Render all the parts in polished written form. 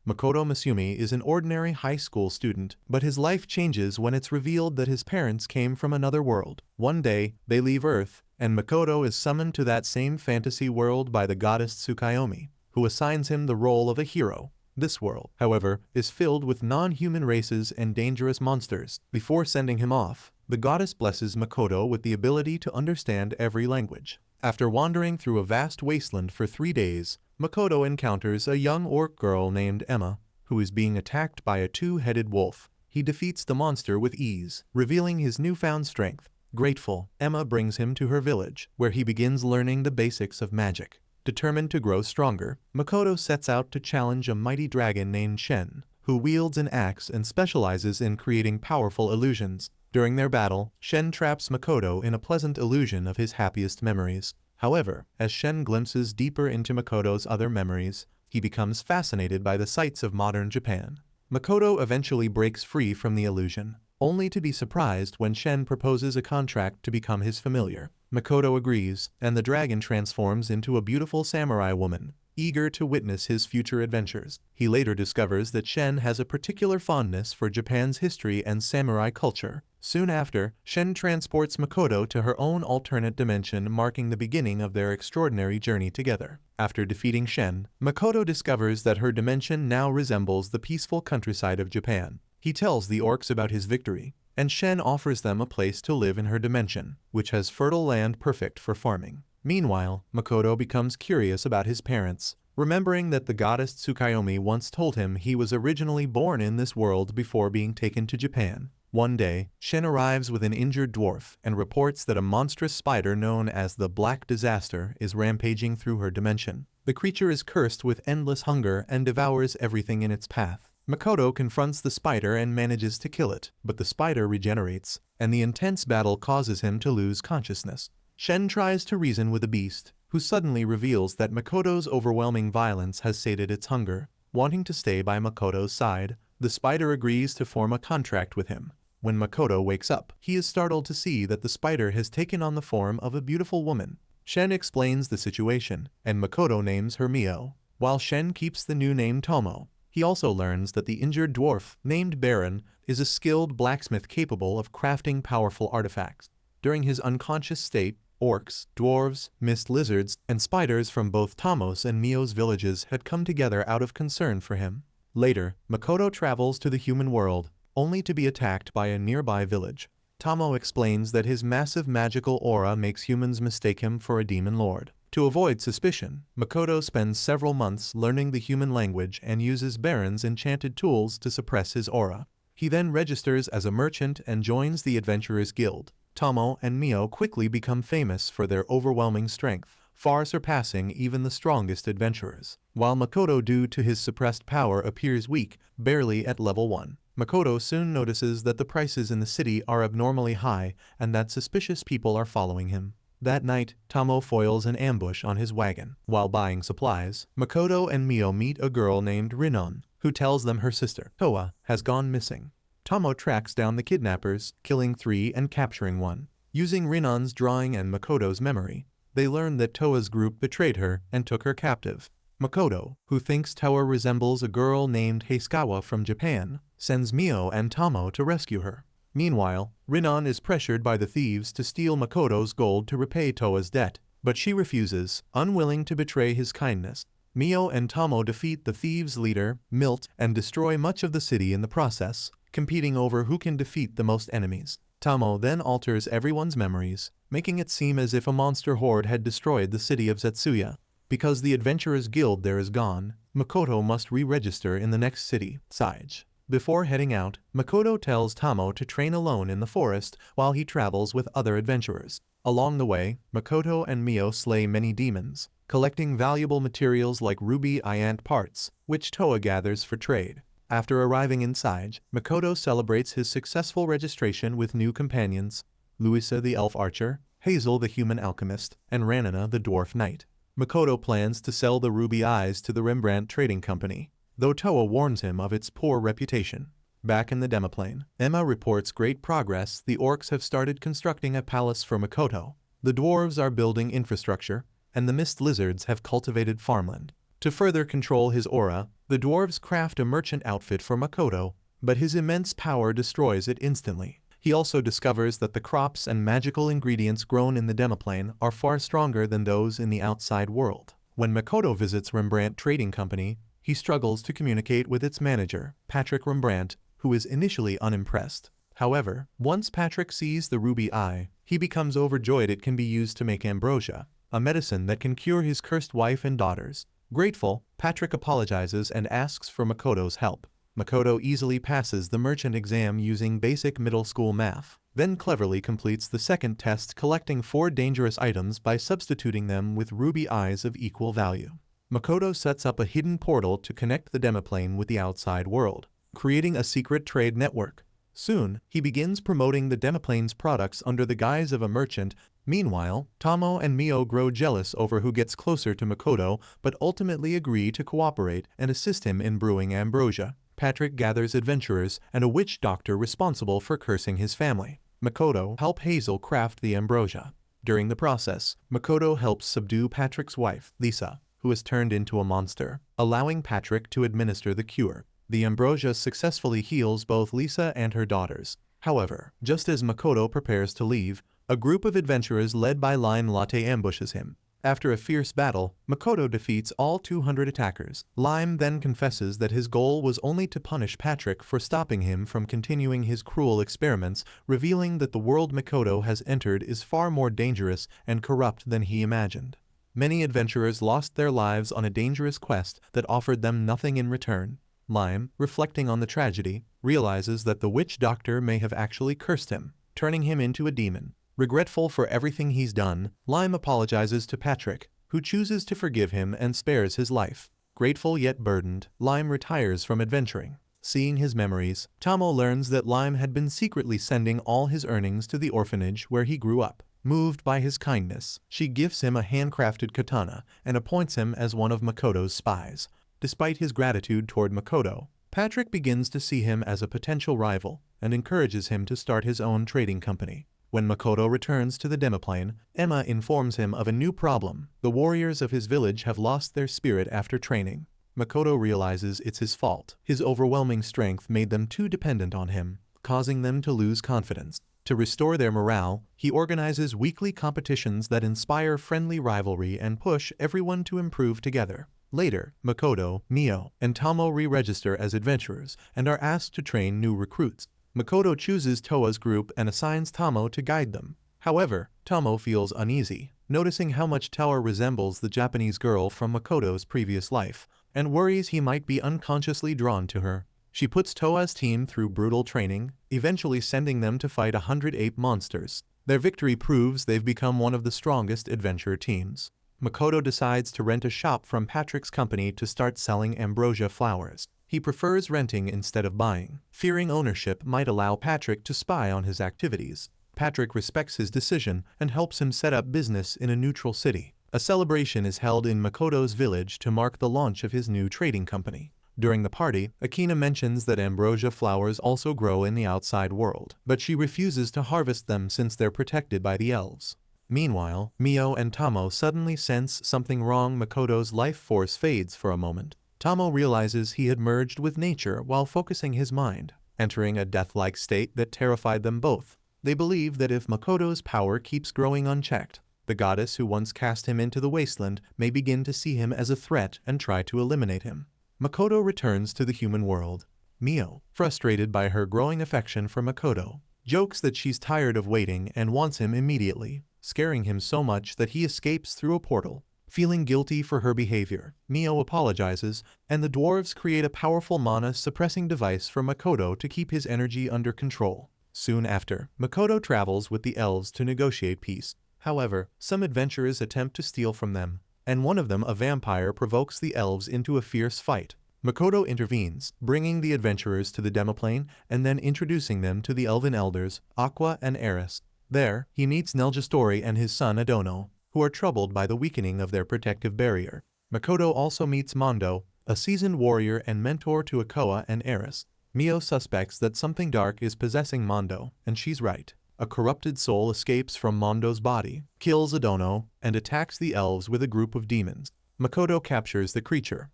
Makoto Masumi is an ordinary high school student, but his life changes when it's revealed that his parents came from another world. One day, they leave Earth, and Makoto is summoned to that same fantasy world by the goddess Tsukayomi, who assigns him the role of a hero. This world, however, is filled with non-human races and dangerous monsters. Before sending him off, the goddess blesses Makoto with the ability to understand every language. After wandering through a vast wasteland for 3 days, Makoto encounters a young orc girl named Emma, who is being attacked by a two-headed wolf. He defeats the monster with ease, revealing his newfound strength. Grateful, Emma brings him to her village, where he begins learning the basics of magic. Determined to grow stronger, Makoto sets out to challenge a mighty dragon named Shen, who wields an axe and specializes in creating powerful illusions. During their battle, Shen traps Makoto in a pleasant illusion of his happiest memories. However, as Shen glimpses deeper into Makoto's other memories, he becomes fascinated by the sights of modern Japan. Makoto eventually breaks free from the illusion, only to be surprised when Shen proposes a contract to become his familiar. Makoto agrees, and the dragon transforms into a beautiful samurai woman, eager to witness his future adventures. He later discovers that Shen has a particular fondness for Japan's history and samurai culture. Soon after, Shen transports Makoto to her own alternate dimension, marking the beginning of their extraordinary journey together. After defeating Shen, Makoto discovers that her dimension now resembles the peaceful countryside of Japan. He tells the orcs about his victory, and Shen offers them a place to live in her dimension, which has fertile land perfect for farming. Meanwhile, Makoto becomes curious about his parents, remembering that the goddess Tsukayomi once told him he was originally born in this world before being taken to Japan. One day, Shen arrives with an injured dwarf and reports that a monstrous spider known as the Black Disaster is rampaging through her dimension. The creature is cursed with endless hunger and devours everything in its path. Makoto confronts the spider and manages to kill it, but the spider regenerates, and the intense battle causes him to lose consciousness. Shen tries to reason with the beast, who suddenly reveals that Makoto's overwhelming violence has sated its hunger. Wanting to stay by Makoto's side, the spider agrees to form a contract with him. When Makoto wakes up, he is startled to see that the spider has taken on the form of a beautiful woman. Shen explains the situation, and Makoto names her Mio, while Shen keeps the new name Tomo. He also learns that the injured dwarf, named Baron, is a skilled blacksmith capable of crafting powerful artifacts. During his unconscious state, orcs, dwarves, mist lizards, and spiders from both Tomo's and Mio's villages had come together out of concern for him. Later, Makoto travels to the human world, only to be attacked by a nearby village. Tomo explains that his massive magical aura makes humans mistake him for a demon lord. To avoid suspicion, Makoto spends several months learning the human language and uses Baron's enchanted tools to suppress his aura. He then registers as a merchant and joins the Adventurers Guild. Tomo and Mio quickly become famous for their overwhelming strength, far surpassing even the strongest adventurers. While Makoto, due to his suppressed power, appears weak, barely at level 1. Makoto soon notices that the prices in the city are abnormally high and that suspicious people are following him. That night, Tomo foils an ambush on his wagon. While buying supplies, Makoto and Mio meet a girl named Rinon, who tells them her sister, Toa, has gone missing. Tomo tracks down the kidnappers, killing 3 and capturing 1. Using Rinon's drawing and Makoto's memory, they learn that Toa's group betrayed her and took her captive. Makoto, who thinks Toa resembles a girl named Heisukawa from Japan, sends Mio and Tomo to rescue her. Meanwhile, Rinon is pressured by the thieves to steal Makoto's gold to repay Toa's debt, but she refuses, unwilling to betray his kindness. Mio and Tomo defeat the thieves' leader, Milt, and destroy much of the city in the process, competing over who can defeat the most enemies. Tomo then alters everyone's memories, making it seem as if a monster horde had destroyed the city of Zetsuya. Because the Adventurers Guild there is gone, Makoto must re-register in the next city, Saige. Before heading out, Makoto tells Tomo to train alone in the forest while he travels with other adventurers. Along the way, Makoto and Mio slay many demons, collecting valuable materials like ruby iant parts, which Toa gathers for trade. After arriving in Saige, Makoto celebrates his successful registration with new companions, Luisa the elf archer, Hazel the human alchemist, and Ranina the dwarf knight. Makoto plans to sell the ruby eyes to the Rembrandt Trading Company, though Toa warns him of its poor reputation. Back in the Demiplane, Emma reports great progress. The orcs have started constructing a palace for Makoto, the dwarves are building infrastructure, and the mist lizards have cultivated farmland. To further control his aura, The dwarves craft a merchant outfit for Makoto, but his immense power destroys it instantly. He also discovers that the crops and magical ingredients grown in the Demiplane are far stronger than those in the outside world. When Makoto visits Rembrandt Trading Company, he struggles to communicate with its manager, Patrick Rembrandt, who is initially unimpressed. However, once Patrick sees the ruby eye, he becomes overjoyed it can be used to make ambrosia, a medicine that can cure his cursed wife and daughters. Grateful, Patrick apologizes and asks for Makoto's help. Makoto easily passes the merchant exam using basic middle school math, then cleverly completes the second test collecting 4 dangerous items by substituting them with ruby eyes of equal value. Makoto sets up a hidden portal to connect the Demiplane with the outside world, creating a secret trade network. Soon, he begins promoting the Demiplane's products under the guise of a merchant. Meanwhile, Tomo and Mio grow jealous over who gets closer to Makoto but ultimately agree to cooperate and assist him in brewing ambrosia. Patrick gathers adventurers and a witch doctor responsible for cursing his family. Makoto helps Hazel craft the ambrosia. During the process, Makoto helps subdue Patrick's wife, Lisa, who is turned into a monster, allowing Patrick to administer the cure. The ambrosia successfully heals both Lisa and her daughters. However, just as Makoto prepares to leave, a group of adventurers led by Lime Latte ambushes him. After a fierce battle, Makoto defeats all 200 attackers. Lime then confesses that his goal was only to punish Patrick for stopping him from continuing his cruel experiments, revealing that the world Makoto has entered is far more dangerous and corrupt than he imagined. Many adventurers lost their lives on a dangerous quest that offered them nothing in return. Lime, reflecting on the tragedy, realizes that the witch doctor may have actually cursed him, turning him into a demon. Regretful for everything he's done, Lime apologizes to Patrick, who chooses to forgive him and spares his life. Grateful yet burdened, Lime retires from adventuring. Seeing his memories, Tomo learns that Lime had been secretly sending all his earnings to the orphanage where he grew up. Moved by his kindness, she gifts him a handcrafted katana and appoints him as one of Makoto's spies. Despite his gratitude toward Makoto, Patrick begins to see him as a potential rival and encourages him to start his own trading company. When Makoto returns to the Demiplane, Emma informs him of a new problem. The warriors of his village have lost their spirit after training. Makoto realizes it's his fault. His overwhelming strength made them too dependent on him, causing them to lose confidence. To restore their morale, he organizes weekly competitions that inspire friendly rivalry and push everyone to improve together. Later, Makoto, Mio, and Tomo re-register as adventurers and are asked to train new recruits. Makoto chooses Toa's group and assigns Tomo to guide them. However, Tomo feels uneasy, noticing how much Toa resembles the Japanese girl from Makoto's previous life, and worries he might be unconsciously drawn to her. She puts Toa's team through brutal training, eventually sending them to fight 100 ape monsters. Their victory proves they've become one of the strongest adventure teams. Makoto decides to rent a shop from Patrick's company to start selling ambrosia flowers. He prefers renting instead of buying, fearing ownership might allow Patrick to spy on his activities. Patrick respects his decision and helps him set up business in a neutral city. A celebration is held in Makoto's village to mark the launch of his new trading company. During the party, Akina mentions that ambrosia flowers also grow in the outside world, but she refuses to harvest them since they're protected by the elves. Meanwhile, Mio and Tomo suddenly sense something wrong. Makoto's life force fades for a moment. Tomo realizes he had merged with nature while focusing his mind, entering a death-like state that terrified them both. They believe that if Makoto's power keeps growing unchecked, the goddess who once cast him into the wasteland may begin to see him as a threat and try to eliminate him. Makoto returns to the human world. Mio, frustrated by her growing affection for Makoto, jokes that she's tired of waiting and wants him immediately, scaring him so much that he escapes through a portal. Feeling guilty for her behavior, Mio apologizes, and the dwarves create a powerful mana-suppressing device for Makoto to keep his energy under control. Soon after, Makoto travels with the elves to negotiate peace. However, some adventurers attempt to steal from them, and one of them, a vampire, provokes the elves into a fierce fight. Makoto intervenes, bringing the adventurers to the Demiplane and then introducing them to the elven elders, Aqua and Eris. There, he meets Nelgestori and his son Adono, who are troubled by the weakening of their protective barrier. Makoto also meets Mondo, a seasoned warrior and mentor to Akoa and Eris. Mio suspects that something dark is possessing Mondo, and she's right. A corrupted soul escapes from Mondo's body, kills Adono, and attacks the elves with a group of demons. Makoto captures the creature.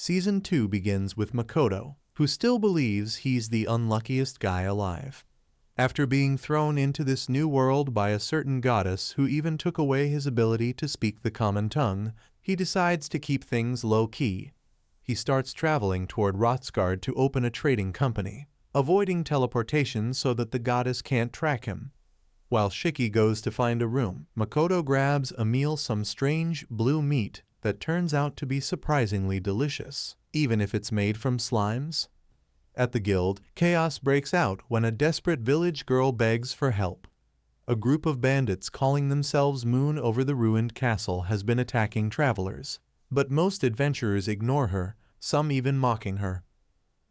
Season 2 begins with Makoto, who still believes he's the unluckiest guy alive. After being thrown into this new world by a certain goddess who even took away his ability to speak the common tongue, he decides to keep things low-key. He starts traveling toward Rotsgard to open a trading company, avoiding teleportation so that the goddess can't track him. While Shiki goes to find a room, Makoto grabs a meal, some strange blue meat that turns out to be surprisingly delicious, even if it's made from slimes. At the guild, chaos breaks out when a desperate village girl begs for help. A group of bandits calling themselves Moon over the ruined castle has been attacking travelers, but most adventurers ignore her, some even mocking her.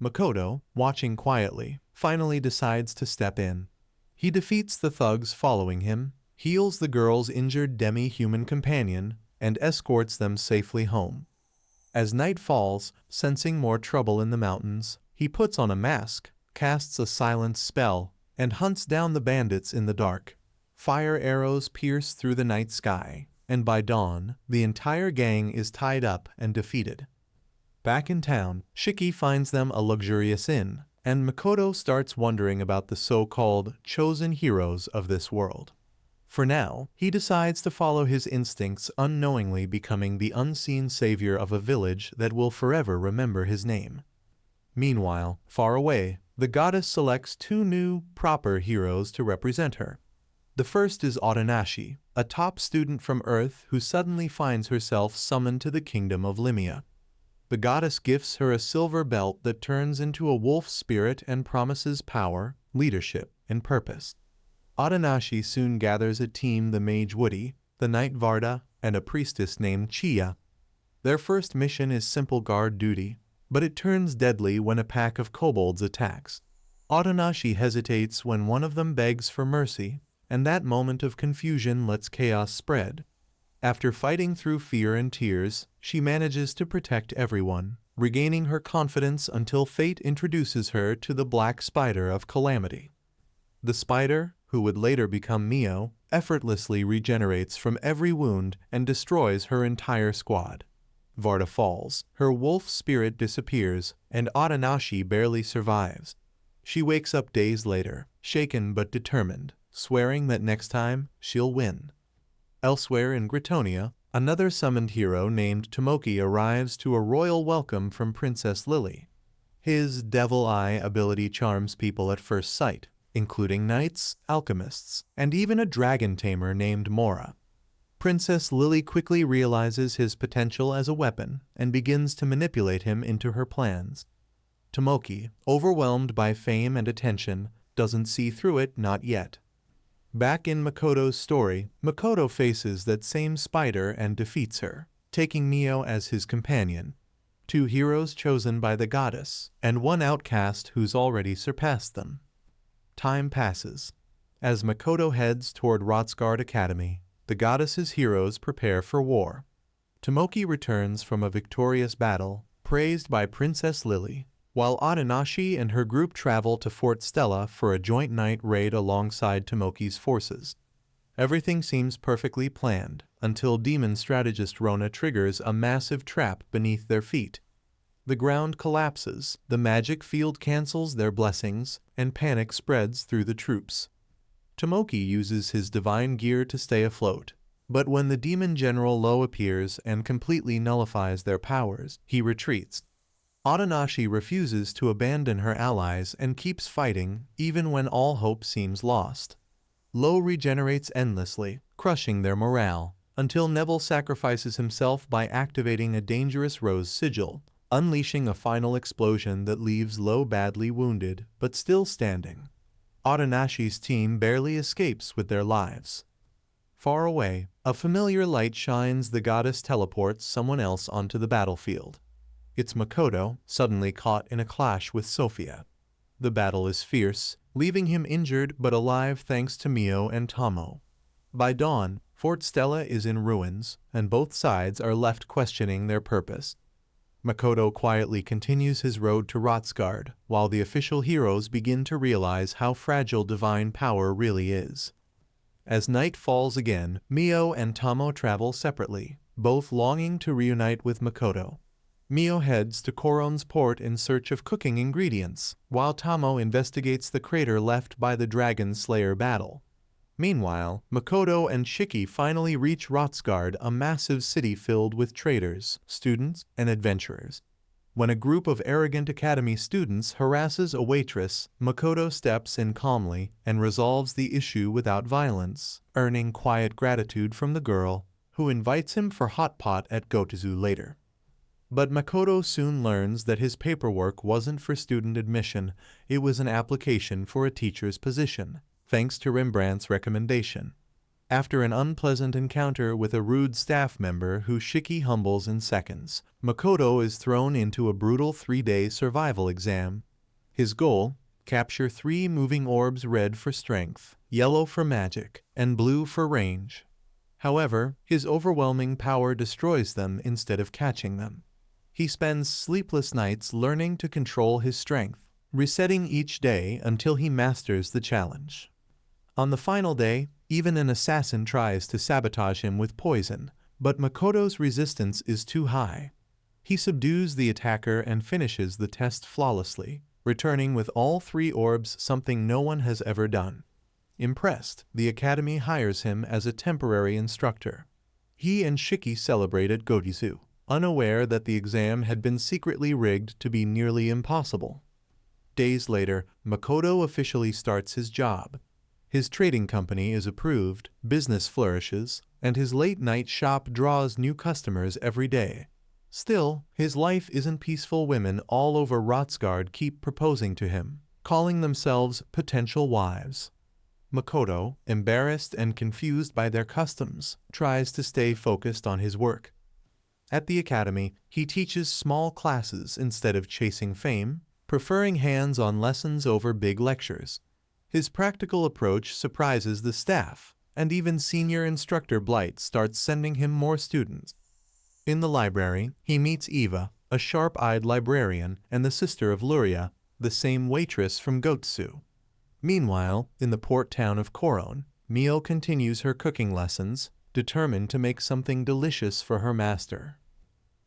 Makoto, watching quietly, finally decides to step in. He defeats the thugs following him, heals the girl's injured demi-human companion, and escorts them safely home. As night falls, sensing more trouble in the mountains, he puts on a mask, casts a silence spell, and hunts down the bandits in the dark. Fire arrows pierce through the night sky, and by dawn, the entire gang is tied up and defeated. Back in town, Shiki finds them a luxurious inn, and Makoto starts wondering about the so-called chosen heroes of this world. For now, he decides to follow his instincts, unknowingly becoming the unseen savior of a village that will forever remember his name. Meanwhile, far away, the goddess selects two new, proper heroes to represent her. The first is Otonashi, a top student from Earth who suddenly finds herself summoned to the kingdom of Limia. The goddess gifts her a silver belt that turns into a wolf spirit and promises power, leadership, and purpose. Otonashi soon gathers a team: the mage Woody, the knight Varda, and a priestess named Chia. Their first mission is simple guard duty, but it turns deadly when a pack of kobolds attacks. Otonashi hesitates when one of them begs for mercy, and that moment of confusion lets chaos spread. After fighting through fear and tears, she manages to protect everyone, regaining her confidence until fate introduces her to the Black Spider of Calamity. The spider, who would later become Mio, effortlessly regenerates from every wound and destroys her entire squad. Varda falls, her wolf spirit disappears, and Otonashi barely survives. She wakes up days later, shaken but determined, swearing that next time she'll win. Elsewhere in Gritonia, another summoned hero named Tomoki arrives to a royal welcome from Princess Lily. His devil eye ability charms people at first sight, including knights, alchemists, and even a dragon tamer named Mora. Princess Lily quickly realizes his potential as a weapon and begins to manipulate him into her plans. Tomoki, overwhelmed by fame and attention, doesn't see through it, not yet. Back in Makoto's story, Makoto faces that same spider and defeats her, taking Mio as his companion. Two heroes chosen by the goddess, and one outcast who's already surpassed them. Time passes. As Makoto heads toward Rotsgard Academy, the goddess's heroes prepare for war. Tomoki returns from a victorious battle, praised by Princess Lily, while Otonashi and her group travel to Fort Stella for a joint night raid alongside Tomoki's forces. Everything seems perfectly planned, until demon strategist Rona triggers a massive trap beneath their feet. The ground collapses, the magic field cancels their blessings, and panic spreads through the troops. Tomoki uses his divine gear to stay afloat, but when the demon general Lo appears and completely nullifies their powers, he retreats. Otonashi refuses to abandon her allies and keeps fighting, even when all hope seems lost. Lo regenerates endlessly, crushing their morale, until Neville sacrifices himself by activating a dangerous rose sigil, unleashing a final explosion that leaves Lo badly wounded, but still standing. Otonashi's team barely escapes with their lives. Far away, a familiar light shines. The goddess teleports someone else onto the battlefield. It's Makoto, suddenly caught in a clash with Sophia. The battle is fierce, leaving him injured but alive thanks to Mio and Tomo. By dawn, Fort Stella is in ruins, and both sides are left questioning their purpose. Makoto quietly continues his road to Rotsgard, while the official heroes begin to realize how fragile divine power really is. As night falls again, Mio and Tomo travel separately, both longing to reunite with Makoto. Mio heads to Koron's port in search of cooking ingredients, while Tomo investigates the crater left by the Dragon Slayer battle. Meanwhile, Makoto and Shiki finally reach Rotsgard, a massive city filled with traders, students, and adventurers. When a group of arrogant academy students harasses a waitress, Makoto steps in calmly and resolves the issue without violence, earning quiet gratitude from the girl, who invites him for hot pot at Gotozu later. But Makoto soon learns that his paperwork wasn't for student admission, it was an application for a teacher's position, thanks to Rembrandt's recommendation. After an unpleasant encounter with a rude staff member who Shiki humbles in seconds, Makoto is thrown into a brutal 3-day survival exam. His goal? Capture 3 moving orbs, red for strength, yellow for magic, and blue for range. However, his overwhelming power destroys them instead of catching them. He spends sleepless nights learning to control his strength, resetting each day until he masters the challenge. On the final day, even an assassin tries to sabotage him with poison, but Makoto's resistance is too high. He subdues the attacker and finishes the test flawlessly, returning with all 3 orbs, something no one has ever done. Impressed, the academy hires him as a temporary instructor. He and Shiki celebrate at Gotozu, unaware that the exam had been secretly rigged to be nearly impossible. Days later, Makoto officially starts his job. His trading company is approved, business flourishes, and his late-night shop draws new customers every day. Still, his life isn't peaceful. Women all over Rotsgard keep proposing to him, calling themselves potential wives. Makoto, embarrassed and confused by their customs, tries to stay focused on his work. At the academy, he teaches small classes instead of chasing fame, preferring hands-on lessons over big lectures. His practical approach surprises the staff, and even senior instructor Blight starts sending him more students. In the library, he meets Eva, a sharp-eyed librarian, and the sister of Luria, the same waitress from Gotozu. Meanwhile, in the port town of Koron, Mio continues her cooking lessons, determined to make something delicious for her master.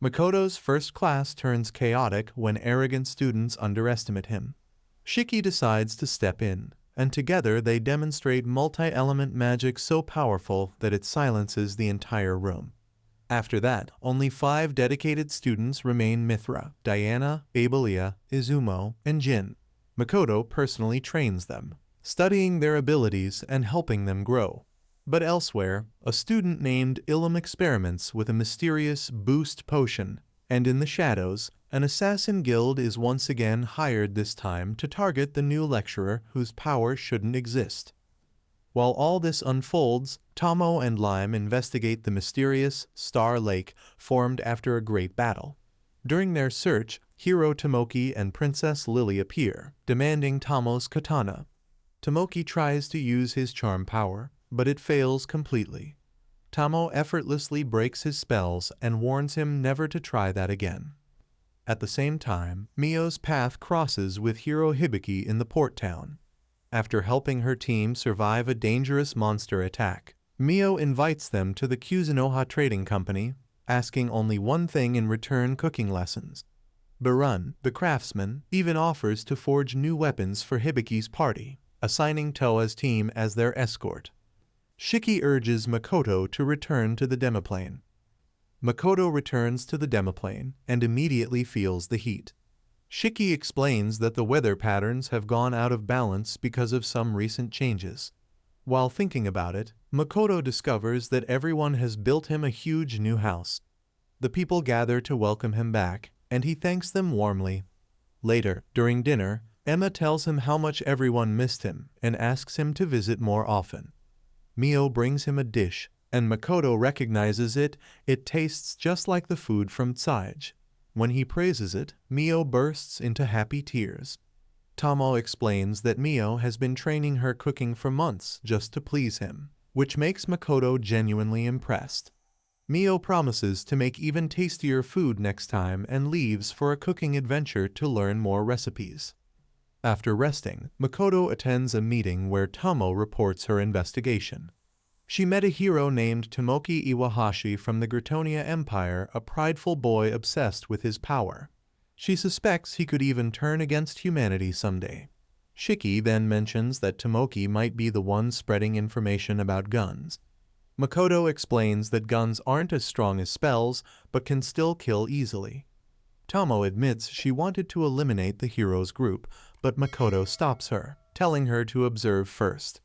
Makoto's first class turns chaotic when arrogant students underestimate him. Shiki decides to step in, and together they demonstrate multi-element magic so powerful that it silences the entire room. After that, only 5 dedicated students remain: Mithra, Diana, Abelia, Izumo, and Jin. Makoto personally trains them, studying their abilities and helping them grow. But elsewhere, a student named Ilum experiments with a mysterious boost potion, and in the shadows, an assassin guild is once again hired, this time to target the new lecturer whose power shouldn't exist. While all this unfolds, Tomo and Lime investigate the mysterious Star Lake formed after a great battle. During their search, Hero Tomoki and Princess Lily appear, demanding Tomo's katana. Tomoki tries to use his charm power, but it fails completely. Tomo effortlessly breaks his spells and warns him never to try that again. At the same time, Mio's path crosses with Hiro Hibiki in the port town. After helping her team survive a dangerous monster attack, Mio invites them to the Kuzunoha Trading Company, asking only one thing in return: cooking lessons. Barun, the craftsman, even offers to forge new weapons for Hibiki's party, assigning Toa's team as their escort. Shiki urges Makoto to return to the demoplane. Makoto returns to the demoplane and immediately feels the heat. Shiki explains that the weather patterns have gone out of balance because of some recent changes. While thinking about it, Makoto discovers that everyone has built him a huge new house. The people gather to welcome him back, and he thanks them warmly. Later, during dinner, Emma tells him how much everyone missed him and asks him to visit more often. Mio brings him a dish, and Makoto recognizes it. It tastes just like the food from Tsaij. When he praises it, Mio bursts into happy tears. Tomo explains that Mio has been training her cooking for months just to please him, which makes Makoto genuinely impressed. Mio promises to make even tastier food next time and leaves for a cooking adventure to learn more recipes. After resting, Makoto attends a meeting where Tomo reports her investigation. She met a hero named Tomoki Iwahashi from the Gritonia Empire, a prideful boy obsessed with his power. She suspects he could even turn against humanity someday. Shiki then mentions that Tomoki might be the one spreading information about guns. Makoto explains that guns aren't as strong as spells, but can still kill easily. Tomo admits she wanted to eliminate the hero's group, but Makoto stops her, telling her to observe first.